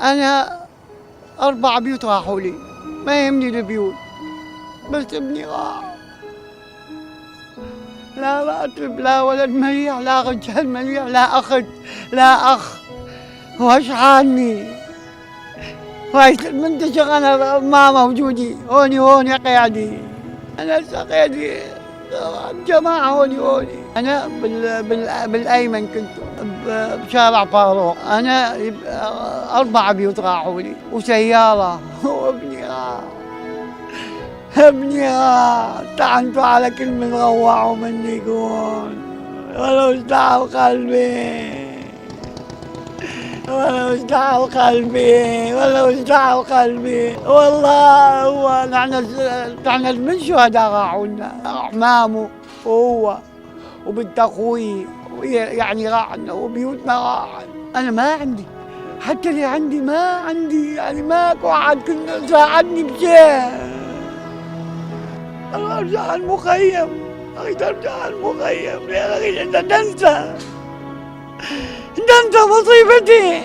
أنا 4 بيوت راحوا لي، ما يهمني البيوت، بس ابني راح. لا راتب، لا ولد مليح، لا رجال مليح، لا أخت، لا أخ، وش عني؟ وايش المنتشر أنا ما موجودي، هوني قاعدين، أنا لسه قاعدين، الجماعة هوني. أنا بالأيمن كنت بشارع فاروق، أنا 4 بيوت راحوا لي وسيارة وابني راح. ابني طعنتوا على كل من روعوا مني يكون، ولو اشتعل قلبي، ولو اشتعل قلبي، ولو اشتعل قلبي، والله هو نحن من شهداء راحوا لنا، أعمامه وهو وبنت أخوي، يعني راحنا وبيوتنا راحت. أنا ما عندي، حتى اللي عندي ما عندي، يعني ماكو أحد كنا ساعدني بشيء. أرجع المخيم، أريد أرجع المخيم، يا أخي أنت تنسى مصيبتي.